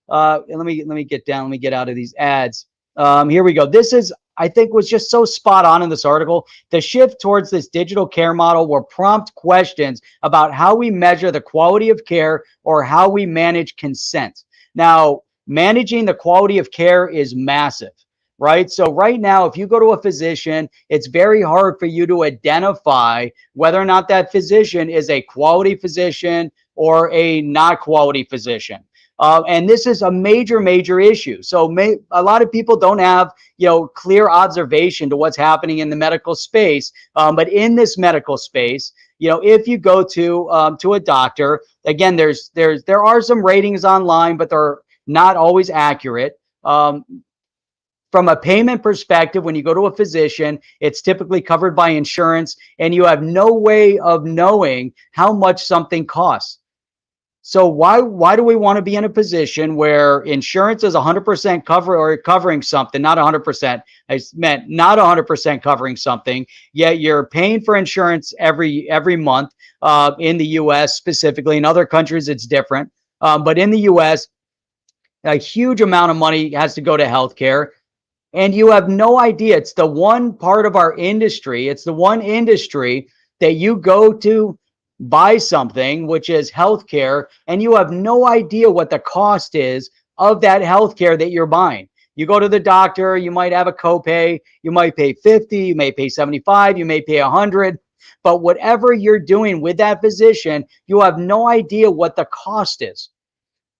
Let me get down. Let me get out of these ads. Here we go. This is, I think, was just so spot on in this article. The shift towards this digital care model will prompt questions about how we measure the quality of care or how we manage consent. Now, managing the quality of care is massive, right? So right now, if you go to a physician, it's very hard for you to identify whether or not that physician is a quality physician or a not quality physician. And this is a major, major issue. So a lot of people don't have, clear observation to what's happening in the medical space. But in this medical space, if you go to a doctor, again, there are some ratings online, but they're not always accurate. From a payment perspective, when you go to a physician, it's typically covered by insurance, and you have no way of knowing how much something costs. So why do we want to be in a position where insurance is 100% covering something, not 100%, I meant not 100% covering something, yet you're paying for insurance every month in the US specifically. In other countries, it's different. But in the US, a huge amount of money has to go to healthcare. And you have no idea. It's the one part of our industry. It's the one industry that you go to buy something, which is healthcare, and you have no idea what the cost is of that healthcare that you're buying. You go to the doctor, you might have a copay, you might pay 50, you may pay 75, you may pay 100, but whatever you're doing with that physician, you have no idea what the cost is.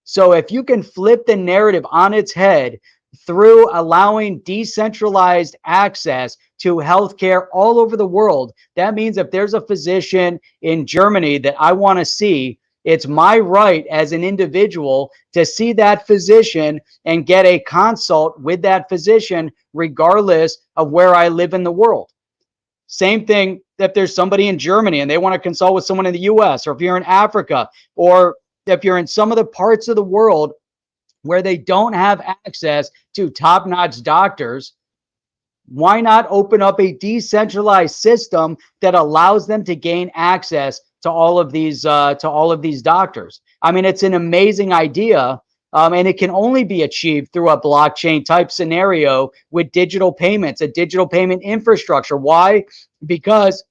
So if you can flip the narrative on its head through allowing decentralized access to healthcare all over the world, that means if there's a physician in Germany that I want to see, it's my right as an individual to see that physician and get a consult with that physician, regardless of where I live in the world. Same thing if there's somebody in Germany and they want to consult with someone in the US, or if you're in Africa, or if you're in some of the parts of the world where they don't have access to top-notch doctors, why not open up a decentralized system that allows them to gain access to all of these doctors? I mean, it's an amazing idea, and it can only be achieved through a blockchain type scenario with digital payments, a digital payment infrastructure. Why? Because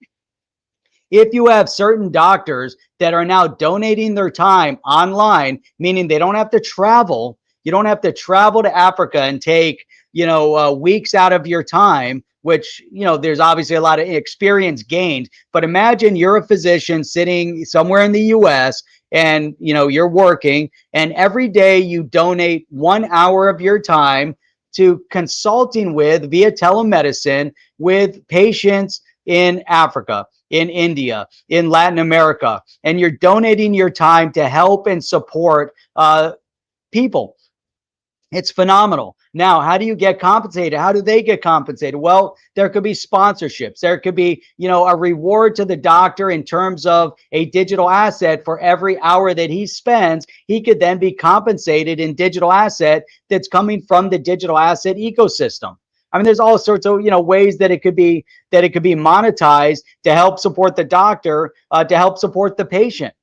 if you have certain doctors that are now donating their time online, meaning they don't have to travel, you don't have to travel to Africa and take, weeks out of your time which, there's obviously a lot of experience gained. But imagine you're a physician sitting somewhere in the US and, you're working, and every day you donate 1 hour of your time to consulting with via telemedicine with patients in Africa, in India, in Latin America, and you're donating your time to help and support people. It's phenomenal. Now, how do you get compensated? How do they get compensated? Well, there could be sponsorships. There could be, a reward to the doctor in terms of a digital asset for every hour that he spends. He could then be compensated in digital asset that's coming from the digital asset ecosystem. I mean, there's all sorts of, ways that it could be monetized to help support the doctor, to help support the patient.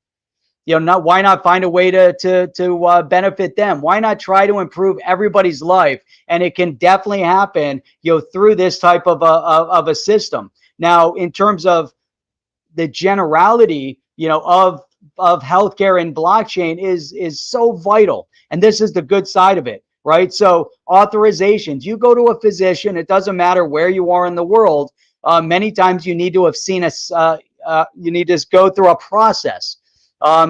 Why not find a way to benefit them? Why not try to improve everybody's life? And it can definitely happen, through this type of a system. Now, in terms of the generality, of healthcare and blockchain is so vital. And this is the good side of it, right? So authorizations, you go to a physician, it doesn't matter where you are in the world. Many times you need to have seen you need to go through a process.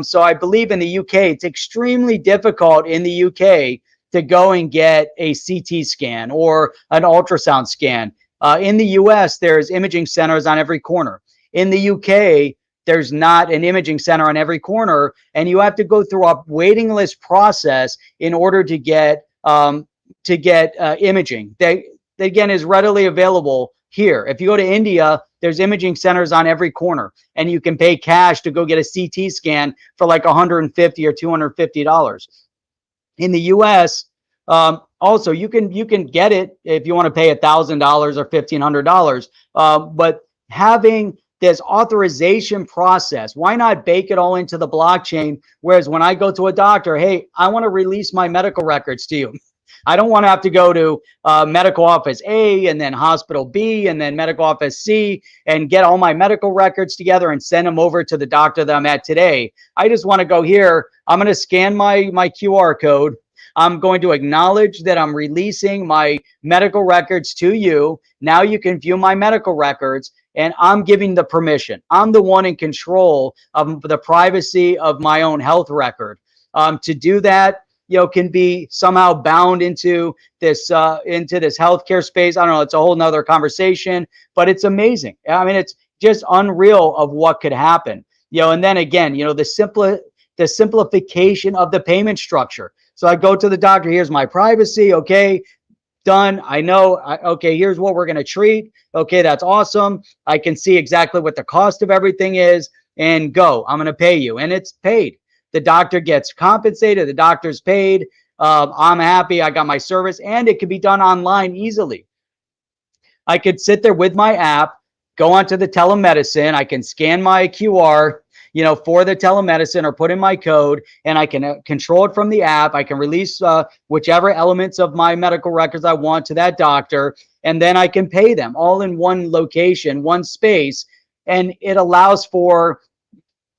So I believe in the UK, it's extremely difficult in the UK to go and get a CT scan or an ultrasound scan. In the US, there's imaging centers on every corner. In the UK, there's not an imaging center on every corner, and you have to go through a waiting list process in order to get imaging. That again is readily available here. If you go to India, there's imaging centers on every corner, and you can pay cash to go get a CT scan for like $150 or $250. In the US, also you can get it if you want to pay $1,000 or $1,500. But having this authorization process, why not bake it all into the blockchain? Whereas when I go to a doctor, hey, I want to release my medical records to you. I don't want to have to go to medical office A and then hospital B and then medical office C and get all my medical records together and send them over to the doctor that I'm at today. I just want to go here. I'm going to scan my QR code. I'm going to acknowledge that I'm releasing my medical records to you. Now you can view my medical records, and I'm giving the permission. I'm the one in control of the privacy of my own health record. To do that, can be somehow bound into this healthcare space. I don't know. It's a whole nother conversation, but it's amazing. I mean, it's just unreal of what could happen. And then again, the simplification of the payment structure. So I go to the doctor. Here's my privacy. Okay, done. I know. Okay, here's what we're going to treat. Okay, that's awesome. I can see exactly what the cost of everything is, and go. I'm going to pay you, and it's paid. The doctor gets compensated. The doctor's paid. I'm happy. I got my service, and it can be done online easily. I could sit there with my app, go onto the telemedicine. I can scan my QR, for the telemedicine, or put in my code, and I can control it from the app. I can release whichever elements of my medical records I want to that doctor, and then I can pay them all in one location, one space, and it allows for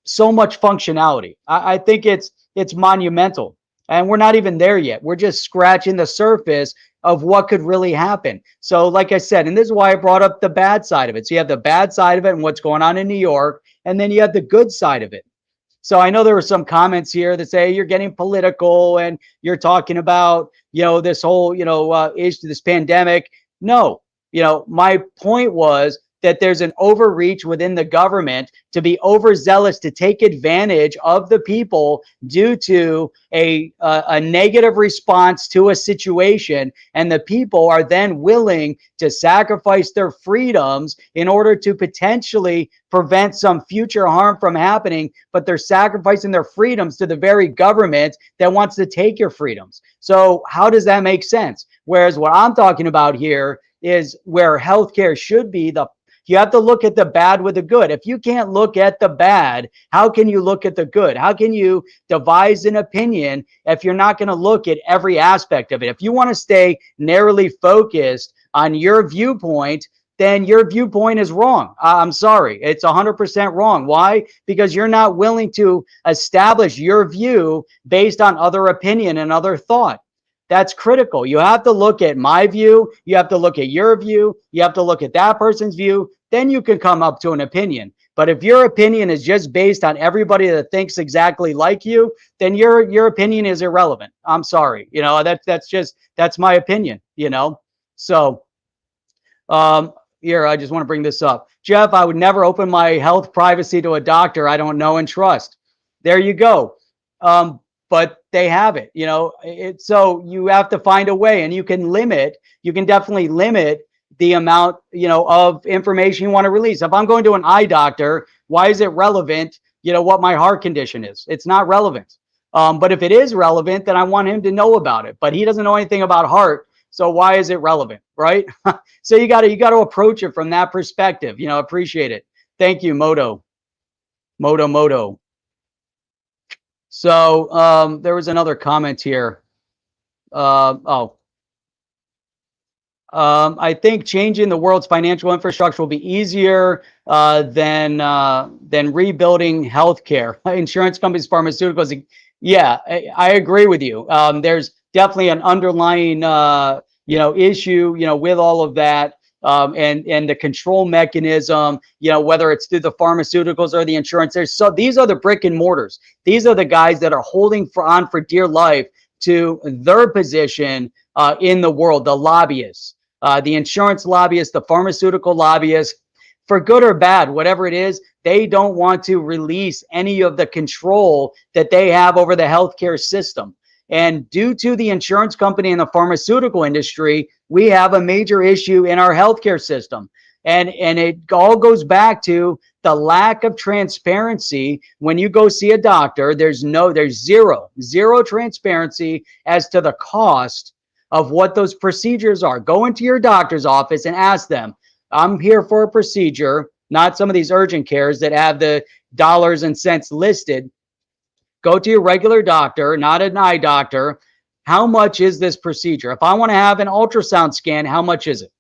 so much functionality. I think it's monumental, and we're not even there yet. We're just scratching the surface of what could really happen. So like I said, and this is why I brought up the bad side of it. So you have the bad side of it and what's going on in New York, and then you have the good side of it. So I know there were some comments here that say you're getting political and you're talking about, this whole, issue, this pandemic. No, my point was that there's an overreach within the government to be overzealous, to take advantage of the people due to a negative response to a situation. And the people are then willing to sacrifice their freedoms in order to potentially prevent some future harm from happening. But they're sacrificing their freedoms to the very government that wants to take your freedoms. So how does that make sense? Whereas what I'm talking about here is where healthcare should be you have to look at the bad with the good. If you can't look at the bad, how can you look at the good? How can you devise an opinion if you're not going to look at every aspect of it? If you want to stay narrowly focused on your viewpoint, then your viewpoint is wrong. I'm sorry. It's 100% wrong. Why? Because you're not willing to establish your view based on other opinion and other thought. That's critical. You have to look at my view. You have to look at your view. You have to look at that person's view. Then you can come up to an opinion. But if your opinion is just based on everybody that thinks exactly like you, then your opinion is irrelevant. I'm sorry. That's my opinion. So here, I just want to bring this up. Jeff, I would never open my health privacy to a doctor I don't know and trust. There you go. But they have it, so you have to find a way, and you can definitely limit the amount, of information you want to release. If I'm going to an eye doctor, why is it relevant, what my heart condition is? It's not relevant. But if it is relevant, then I want him to know about it. But he doesn't know anything about heart, so why is it relevant, right? So you got to approach it from that perspective. Appreciate it. Thank you, Moto. So there was another comment here. I think changing the world's financial infrastructure will be easier than rebuilding healthcare, insurance companies, pharmaceuticals. Yeah, I agree with you. There's definitely an underlying issue, with all of that. And the control mechanism, whether it's through the pharmaceuticals or the insurance. These are the brick and mortars. These are the guys that are holding on for dear life to their position in the world, the lobbyists, the insurance lobbyists, the pharmaceutical lobbyists. For good or bad, whatever it is, they don't want to release any of the control that they have over the healthcare system. And due to the insurance company and the pharmaceutical industry, we have a major issue in our healthcare system. And it all goes back to the lack of transparency. When you go see a doctor, there's zero transparency as to the cost of what those procedures are. Go into your doctor's office and ask them, I'm here for a procedure, not some of these urgent cares that have the dollars and cents listed. Go to your regular doctor, not an eye doctor. How much is this procedure? If I want to have an ultrasound scan, how much is it?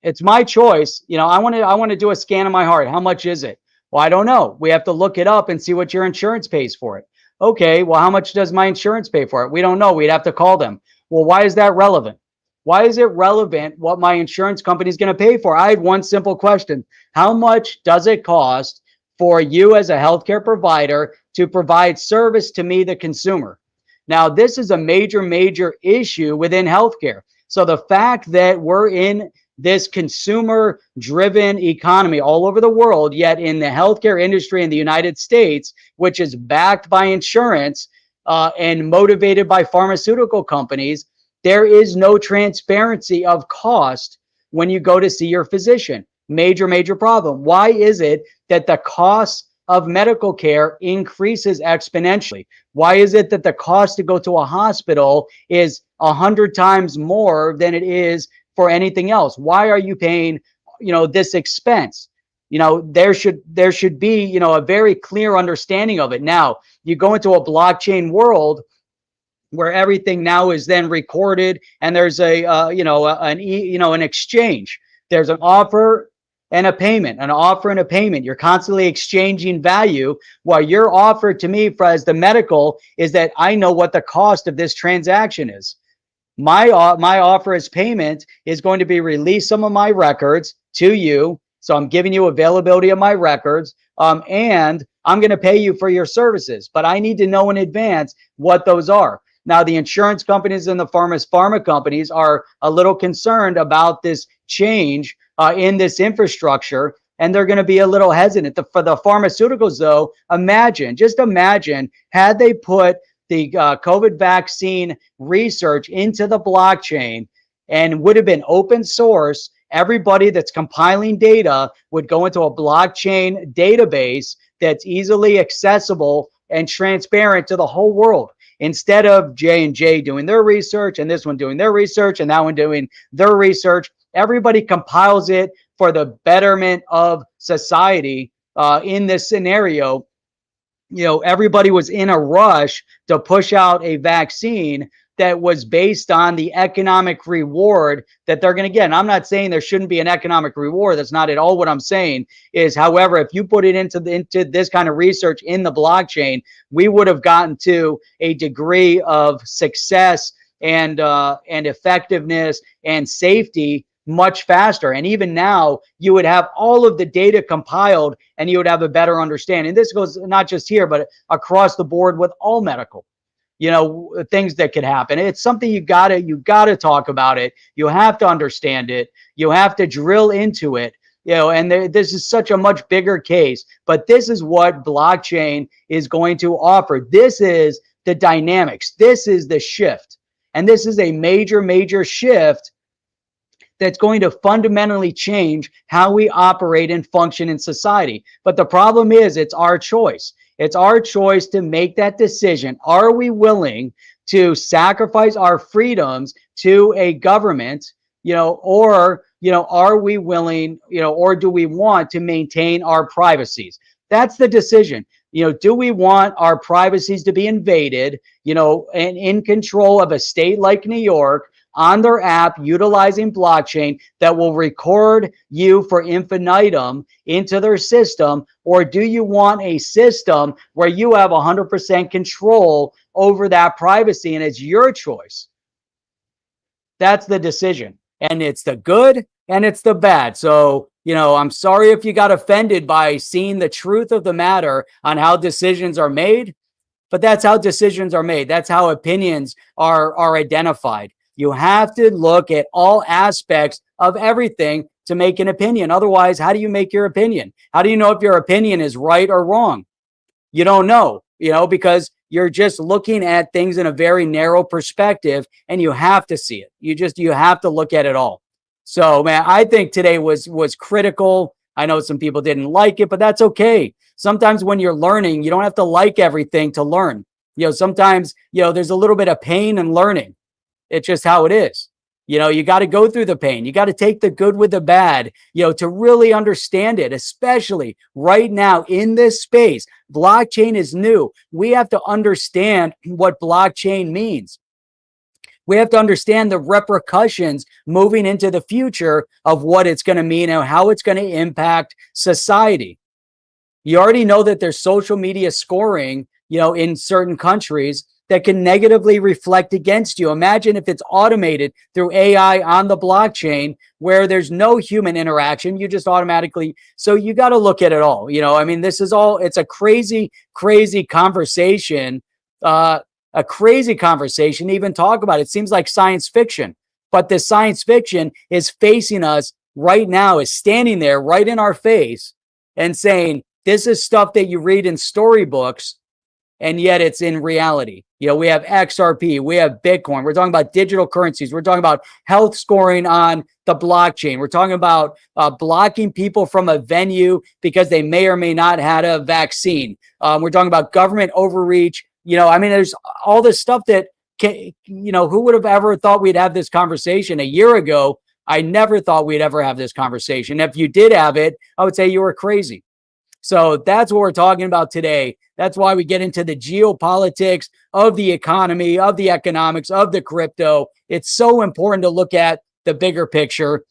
It's my choice. I want to do a scan of my heart. How much is it? Well, I don't know. We have to look it up and see what your insurance pays for it. Okay, well, how much does my insurance pay for it? We don't know. We'd have to call them. Well, why is that relevant? Why is it relevant what my insurance company is going to pay for? I had one simple question. How much does it cost for you as a healthcare provider to provide service to me, the consumer? Now, this is a major issue within healthcare. So the fact that we're in this consumer-driven economy all over the world, yet in the healthcare industry in the United States, which is backed by insurance and motivated by pharmaceutical companies, there is no transparency of cost when you go to see your physician. Major problem. Why is it that the cost of medical care increases exponentially? Why is it that the cost to go to a hospital is 100 times more than it is for anything else? Why are you paying, this expense? There should be, a very clear understanding of it. Now, you go into a blockchain world where everything now is then recorded, and there's an exchange. There's an offer and a payment, You're constantly exchanging value. While your offer to me as the medical is that I know what the cost of this transaction is. My offer as payment is going to be release some of my records to you. So I'm giving you availability of my records, and I'm going to pay you for your services. But I need to know in advance what those are. Now, the insurance companies and the pharma companies are a little concerned about this change in this infrastructure, and they're going to be a little hesitant. For the pharmaceuticals, though, just imagine, had they put the COVID vaccine research into the blockchain and would have been open source, everybody that's compiling data would go into a blockchain database that's easily accessible and transparent to the whole world. Instead of J&J doing their research and this one doing their research and that one doing their research, everybody compiles it for the betterment of society. In this scenario, everybody was in a rush to push out a vaccine that was based on the economic reward that they're going to get. And I'm not saying there shouldn't be an economic reward. That's not at all what I'm saying. Is, however, if you put it into this kind of research in the blockchain, we would have gotten to a degree of success and effectiveness and safety much faster. And even now, you would have all of the data compiled and you would have a better understanding. This goes not just here, but across the board with all medical, things that could happen. It's something you gotta talk about it. You have to understand it. You have to drill into it. And this is such a much bigger case, but this is what blockchain is going to offer. This is the dynamics. This is the shift. And this is a major, major shift that's going to fundamentally change how we operate and function in society. But the problem is, it's our choice. It's our choice to make that decision. Are we willing to sacrifice our freedoms to a government, or are we willing, or do we want to maintain our privacies? That's the decision. Do we want our privacies to be invaded, and in control of a state like New York on their app utilizing blockchain that will record you for infinitum into their system? Or do you want a system where you have 100% control over that privacy and it's your choice? That's the decision. And it's the good and it's the bad. So, I'm sorry if you got offended by seeing the truth of the matter on how decisions are made, but that's how decisions are made. That's how opinions are identified. You have to look at all aspects of everything to make an opinion. Otherwise, how do you make your opinion? How do you know if your opinion is right or wrong? You don't know, because you're just looking at things in a very narrow perspective, and you have to see it. You have to look at it all. So, man, I think today was critical. I know some people didn't like it, but that's okay. Sometimes when you're learning, you don't have to like everything to learn. Sometimes, there's a little bit of pain in learning. It's just how it is. You got to go through the pain. You got to take the good with the bad, to really understand it, especially right now in this space. Blockchain is new. We have to understand what blockchain means. We have to understand the repercussions moving into the future of what it's going to mean and how it's going to impact society. You already know that there's social media scoring, in certain countries that can negatively reflect against you. Imagine if it's automated through AI on the blockchain where there's no human interaction, you just automatically. So you got to look at it all. This is all, it's a crazy, crazy conversation, a crazy conversation to even talk about. It seems like science fiction, but the science fiction is facing us right now, is standing there right in our face and saying, this is stuff that you read in storybooks, and yet it's in reality. We have XRP, we have Bitcoin. We're talking about digital currencies. We're talking about health scoring on the blockchain. We're talking about blocking people from a venue because they may or may not had a vaccine. We're talking about government overreach. There's all this stuff that, who would have ever thought we'd have this conversation a year ago? I never thought we'd ever have this conversation. If you did have it, I would say you were crazy. So that's what we're talking about today. That's why we get into the geopolitics of the economy, of the economics, of the crypto. It's so important to look at the bigger picture.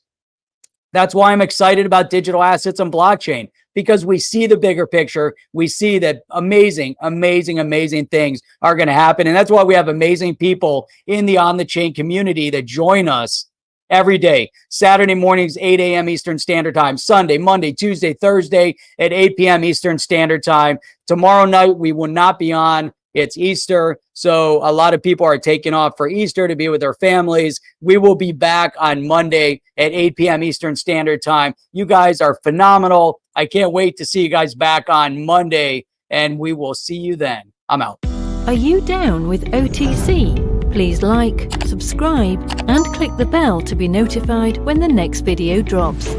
That's why I'm excited about digital assets and blockchain, because we see the bigger picture. We see that amazing, amazing, amazing things are going to happen. And that's why we have amazing people in the on the chain community that join us every day. Saturday mornings, 8 a.m. Eastern Standard Time. Sunday, Monday, Tuesday, Thursday at 8 p.m. Eastern Standard Time. Tomorrow night, we will not be on. It's Easter. So a lot of people are taking off for Easter to be with their families. We will be back on Monday at 8 p.m. Eastern Standard Time. You guys are phenomenal. I can't wait to see you guys back on Monday, and we will see you then. I'm out. Are you down with OTC? Please like, subscribe, and click the bell to be notified when the next video drops.